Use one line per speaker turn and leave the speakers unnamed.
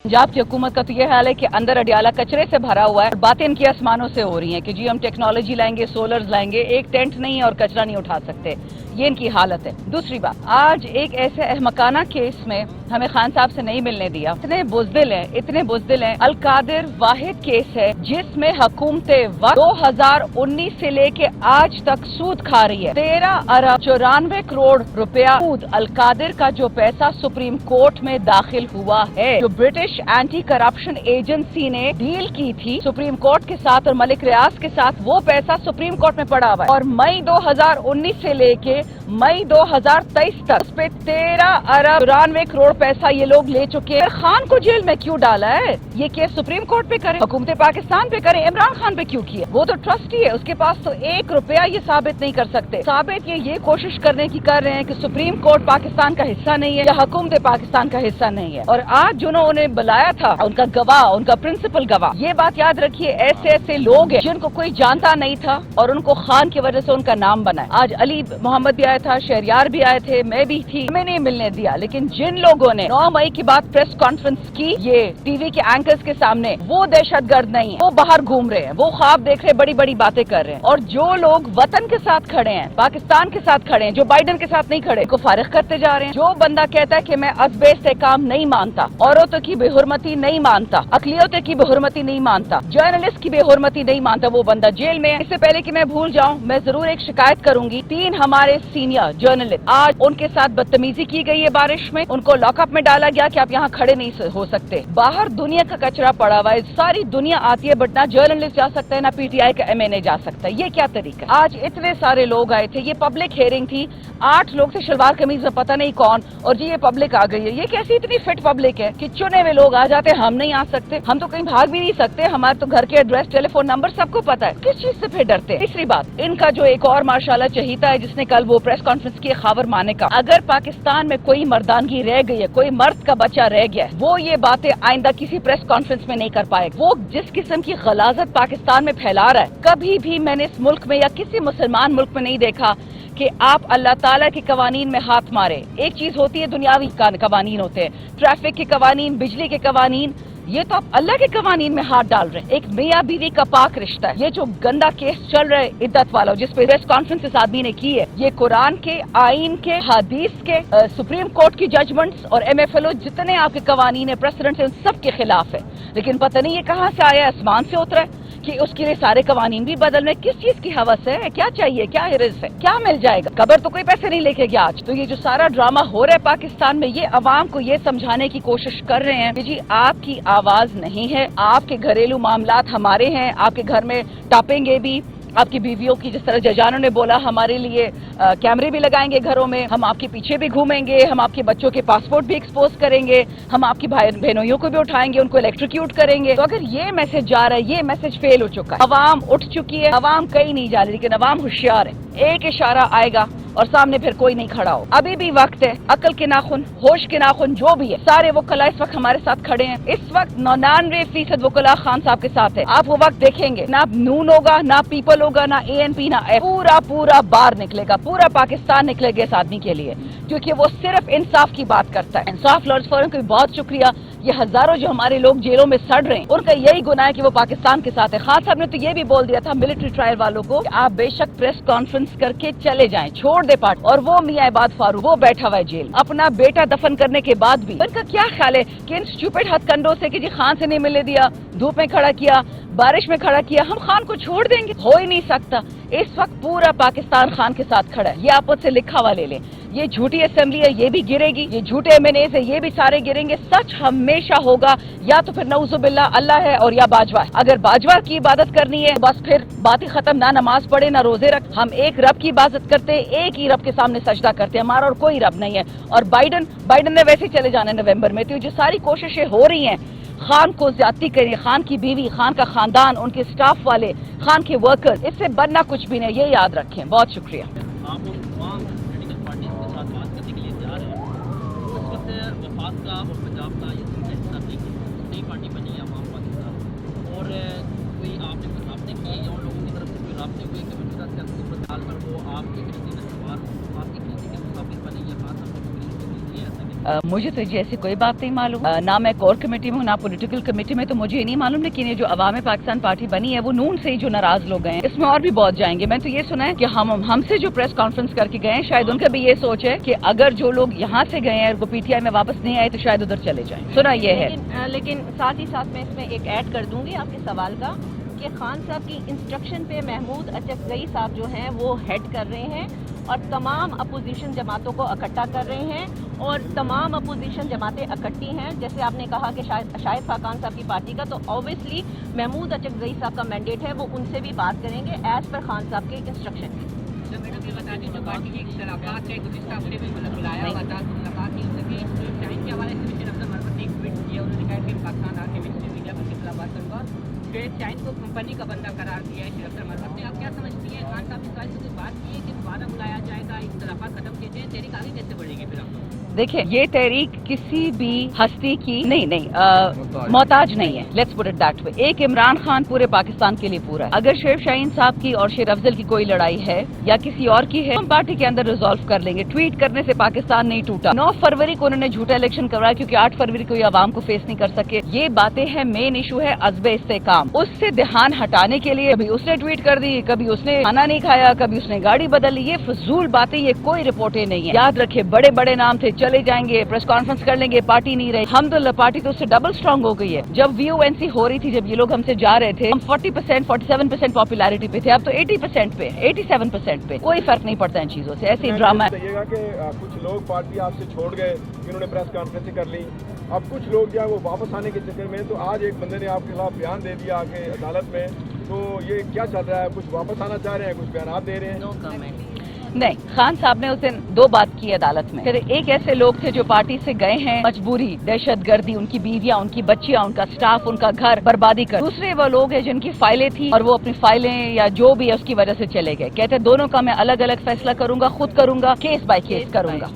पंजाब की हुकूमत का तो ये हाल है कि अंदर अडियाला कचरे से भरा हुआ है और बातें इनकी आसमानों से हो रही हैं कि जी हम टेक्नोलॉजी लाएंगे, सोलर्स लाएंगे, एक टेंट नहीं है और कचरा नहीं उठा सकते। ये इनकी हालत है। दूसरी बात, आज एक ऐसे अहमकाना केस में हमें खान साहब से नहीं मिलने दिया। इतने बुज़दिल हैं। अलकादिर वाहिद केस है जिसमें हुकूमतें 2019 से लेके आज तक सूद खा रही है। 13 अरब 94 करोड़ रुपया सूद अलकादिर का जो पैसा सुप्रीम कोर्ट में दाखिल हुआ है, जो ब्रिटिश एंटी करप्शन एजेंसी ने डील की थी सुप्रीम कोर्ट के साथ और मलिक रियाज के साथ, वो पैसा सुप्रीम कोर्ट में पड़ा हुआ है। और मई 2019 से लेके मई 2023 तक उस पे 13 अरब 94 करोड़ पैसा ये लोग ले चुके हैं। खान को जेल में क्यों डाला है? ये केस सुप्रीम कोर्ट पे करें, हुकूमत पाकिस्तान पे करें, इमरान खान पे क्यों किया? वो तो ट्रस्टी है, उसके पास तो 1 रुपया ये साबित नहीं कर सकते। साबित ये कोशिश करने की कर रहे हैं कि सुप्रीम कोर्ट पाकिस्तान का हिस्सा नहीं है या हुकूमत पाकिस्तान का हिस्सा नहीं है। और आज जिन्होंने बुलाया था उनका गवाह, उनका प्रिंसिपल गवाह, ये बात याद रखिए, ऐसे लोग हैं जिनको कोई जानता नहीं था और उनको खान की वजह से उनका नाम बना है। आज अली मोहम्मद भी आया था, शहरियार भी आए थे, मैं भी थी, हमें नहीं मिलने दिया। लेकिन जिन लोगों ने 9 मई की बात प्रेस कॉन्फ्रेंस की ये टीवी के एंकर्स के सामने, वो दहशतगर्द नहीं है, वो बाहर घूम रहे हैं, वो ख्वाब देख रहे, बड़ी बड़ी बातें कर रहे हैं। और जो लोग वतन के साथ खड़े हैं, पाकिस्तान के साथ खड़े हैं, जो बाइडन के साथ नहीं खड़े, को फारिग करते जा रहे हैं। जो बंदा कहता है कि मैं असबेस से काम नहीं मानता, औरतों की बेहुरमती नहीं मानता, अकलियतों की बेहुरमती नहीं मानता, जर्नलिस्ट की बेहुरमती नहीं मानता, वो बंदा जेल में है। इससे पहले कि मैं भूल जाऊं, मैं जरूर एक शिकायत करूंगी। 3 हमारे सीनियर जर्नलिस्ट, आज उनके साथ बदतमीजी की गई है बारिश में, उनको लॉकअप में डाला गया कि आप यहाँ खड़े नहीं हो सकते। बाहर दुनिया का कचरा पड़ा हुआ है, सारी दुनिया आती है, बट ना जर्नलिस्ट जा सकता है, ना पीटीआई का एमएनए जा सकता है। ये क्या तरीका? आज इतने सारे लोग आए थे, ये पब्लिक हियरिंग थी, 8 लोग थे शलवार कमीज में, पता नहीं कौन, और जी ये पब्लिक आ गई है। ये कैसी इतनी फिट पब्लिक है कि चुने हुए लोग आ जाते हैं, हम नहीं आ सकते, हम तो कहीं भाग भी नहीं सकते, हमारे तो घर के एड्रेस, टेलीफोन नंबर सबको पता है, किस चीज से फिर डरते हैं? तीसरी बात, इनका जो एक और माशाल्लाह चहीता है जिसने कल वो प्रेस कॉन्फ्रेंस की खबर माने का, अगर पाकिस्तान में कोई मर्दानगी रह गई है, कोई मर्द का बच्चा रह गया है, वो ये बातें आइंदा किसी प्रेस कॉन्फ्रेंस में नहीं कर पाएगा। वो जिस किस्म की गलाजत पाकिस्तान में फैला रहा है, कभी भी मैंने इस मुल्क में या किसी मुसलमान मुल्क में नहीं देखा कि आप अल्लाह ताला के कवानीन में हाथ मारे। एक चीज होती है दुनियावी कवानीन होते हैं, ट्रैफिक के कवानीन, बिजली के कवानीन, ये तो आप अल्लाह के कवानीन में हाथ डाल रहे हैं। एक मियां बीवी का पाक रिश्ता है। ये जो गंदा केस चल रहा है इद्दत वाला, जिस पे प्रेस कॉन्फ्रेंस इस आदमी ने की है, ये कुरान के, आइन के, हदीस के, सुप्रीम कोर्ट की जजमेंट्स और एमएफएलओ जितने आपके कवानीन है, प्रेसिडेंट है, उन सब के खिलाफ है। लेकिन पता नहीं ये कहाँ से आया, आसमान से उतरा है कि उसके लिए सारे कवानीन भी बदल में। किस चीज की हवस है? क्या चाहिए? क्या हिरस है? क्या मिल जाएगा? कबर तो कोई पैसे नहीं लेके गया आज। तो ये जो सारा ड्रामा हो रहा है पाकिस्तान में, ये अवाम को ये समझाने की कोशिश कर रहे हैं कि जी आपकी आवाज नहीं है, आपके घरेलू मामलात हमारे हैं, आपके घर में टापेंगे भी, आपकी बीवियों की, जिस तरह जजानों ने बोला, हमारे लिए कैमरे भी लगाएंगे घरों में, हम आपके पीछे भी घूमेंगे, हम आपके बच्चों के पासपोर्ट भी एक्सपोज करेंगे, हम आपकी भाई बहनों को भी उठाएंगे, उनको इलेक्ट्रिक्यूट करेंगे। तो अगर ये मैसेज जा रहा है, ये मैसेज फेल हो चुका है। अवाम उठ चुकी है, अवाम कहीं नहीं जा रही, लेकिन अवाम होशियार है। एक इशारा आएगा और सामने फिर कोई नहीं खड़ा हो। अभी भी वक्त है, अकल के नाखून, होश के नाखून, जो भी है, सारे वकला इस वक्त हमारे साथ खड़े हैं। इस वक्त 99% वकला खान साहब के साथ है। आप वो वक्त देखेंगे, ना नून होगा, ना पीपल होगा, ना एएनपी, ना पूरा बार निकलेगा, पूरा पाकिस्तान निकलेगा इस आदमी के लिए, क्योंकि वो सिर्फ इंसाफ की बात करता है। इंसाफ लॉयर्स फोरम को भी बहुत शुक्रिया। ये हजारों जो हमारे लोग जेलों में सड़ रहे हैं, उनका यही गुनाह है कि वो पाकिस्तान के साथ है। खान साहब ने तो ये भी बोल दिया था मिलिट्री ट्रायल वालों को, आप बेशक प्रेस कॉन्फ्रेंस करके चले जाएं, छोड़ दे पार्टी। और वो मियां इबाद फारूक, वो बैठा हुआ है जेल, अपना बेटा दफन करने के बाद भी। उनका क्या ख्याल है कि इन स्टूपिड हथकंडों से कि जी खान से नहीं मिलने दिया, धूप में खड़ा किया, बारिश में खड़ा किया, हम खान को छोड़ देंगे? हो ही नहीं सकता। इस वक्त पूरा पाकिस्तान खान के साथ खड़ा है। ये आप मुझसे लिखा हुआ ले लें। ये झूठी असेंबली है, ये भी गिरेगी, ये झूठे एमएनएस है, ये भी सारे गिरेंगे। सच हमेशा होगा, या तो फिर नऊजुबिल्लाह अल्लाह है और या बाजवा है। अगर बाजवा की इबादत करनी है बस फिर बात ही खत्म, ना नमाज पढ़े ना रोजे रख। हम एक रब की इबादत करते हैं, एक ही रब के सामने सजदा करते हैं, हमारा और कोई रब नहीं है। और बाइडन ने वैसे चले जाना नवंबर में। तो जो सारी कोशिशें हो रही हैं खान को ज्यादती करें, खान की बीवी, खान का खानदान, उनके स्टाफ वाले, खान के वर्कर्स, इससे बनना कुछ भी नहीं, ये याद रखें। बहुत शुक्रिया।
आप तमाम पॉलिटिकल पार्टीज के साथ बात करने के लिए जा रहे हैं। उस वक्त वफाक का और पंजाब का ये हिस्सा नई पार्टी बनी है अवाम पाकिस्तान, और कोई आपने किए या उन लोगों की तरफ से कोई राब्ते हुए कि मौजूदा सियासी सूरत हाल पर वो आपके किसी में सवार आपकी किसी के मुकाबले बने या खास आपको
मुझे तो जी ऐसी कोई बात नहीं मालूम, ना मैं कोर कमेटी में हूँ ना पॉलिटिकल कमेटी में, तो मुझे ये नहीं मालूम। लेकिन ये जो अवाम पाकिस्तान पार्टी बनी है वो नून से ही जो नाराज लोग गए हैं, इसमें और भी बहुत जाएंगे। मैं तो ये सुना है कि हमसे जो प्रेस कॉन्फ्रेंस करके गए हैं, शायद उनका भी ये सोच है कि अगर जो लोग यहाँ से गए हैं और वो पीटीआई में वापस नहीं आए तो शायद उधर चले जाएं। सुना ये है।
लेकिन साथ ही साथ मैं इसमें एक ऐड कर दूंगी आपके सवाल का कि खान साहब की इंस्ट्रक्शन पे महमूद अचकजई साहब जो हैं वो हेड कर रहे हैं और तमाम अपोजिशन जमातों को इकट्ठा कर रहे हैं और तमाम अपोजिशन जमातें इकट्ठी हैं। जैसे आपने कहा कि शाहिद खान साहब की पार्टी का, तो ऑब्वियसली महमूद अचकजई साहब का मैंडेट है, वो उनसे भी बात करेंगे एज पर खान साहब के इंस्ट्रक्शन।
तो मैडम ये बता दें जो पार्टी की इख्तलाफात है गुज़िश्ता हफ्ते में बुलाया हुआ था, मुलाकात नहीं हो सकी, शाहीन के हवाले से मिस्टर अफजल मरवत ने एक ट्वीट किया, उन्होंने कहा कि पाकिस्तान आके मिस्टर मीडिया पर इख्तलाफात करूँगा, फिर शाहीन को कंपनी का बंदा करार दिया है अफजल मरवत ने। आप क्या समझती हैं खान साहब ने इस बात की है कि दोबारा बुलाया जाएगा, इख्तलाफात खत्म किए जाए, तहरीक आगे कैसे बढ़ेगी फिर आप?
देखिए, ये तहरीक किसी भी हस्ती की मोहताज नहीं है। Let's put it that way. एक इमरान खान पूरे पाकिस्तान के लिए पूरा है। अगर शेर शाहीन साहब की और शेर अफजल की कोई लड़ाई है या किसी और की है, हम पार्टी के अंदर रिजॉल्व कर लेंगे। ट्वीट करने से पाकिस्तान नहीं टूटा। 9 फरवरी को उन्होंने झूठा इलेक्शन करवाया क्योंकि 8 फरवरी को ये आवाम को फेस नहीं कर सके। ये बातें हैं, मेन इशू है अज़्बे इस्तेकाम। उससे ध्यान हटाने के लिए कभी उसने ट्वीट कर दी, कभी उसने खाना नहीं खाया, कभी उसने गाड़ी बदल ली। ये फजूल बातें, ये कोई रिपोर्टें नहीं है। याद रखे, बड़े बड़े नाम थे, चले जाएंगे, प्रेस कॉन्फ्रेंस कर लेंगे, पार्टी नहीं रही। अल्हम्दुलिल्लाह पार्टी तो उससे डबल स्ट्रांग हो गई है। जब वीओएनसी हो रही थी, जब ये लोग हमसे जा रहे थे, हम 40% 47% पॉपुलैरिटी पे थे, अब तो 80% पे, 87% पे। कोई फर्क नहीं पड़ता इन चीजों से। ऐसे ही ड्रामा है।
कहिएगा कि कुछ लोग पार्टी आपसे छोड़ गए, इन्होंने प्रेस कॉन्फ्रेंस कर ली, अब कुछ लोग जो है वो वापस आने के चक्कर में, तो आज एक बंदे ने आपके खिलाफ बयान दे दिया आके अदालत में, तो ये क्या चल रहा है? कुछ वापस आना चाह रहे हैं, कुछ बयान दे रहे हैं?
नहीं, खान साहब ने उस दिन 2 बात की अदालत में। फिर एक ऐसे लोग थे जो पार्टी से गए हैं मजबूरी, दहशतगर्दी, उनकी बीवियां, उनकी बच्चियां, उनका स्टाफ, उनका घर बर्बादी कर। दूसरे वो लोग हैं जिनकी फाइलें थी और वो अपनी फाइलें या जो भी है उसकी वजह से चले गए। कहते दोनों का मैं अलग अलग फैसला करूंगा, खुद करूंगा, केस बाय केस करूंगा।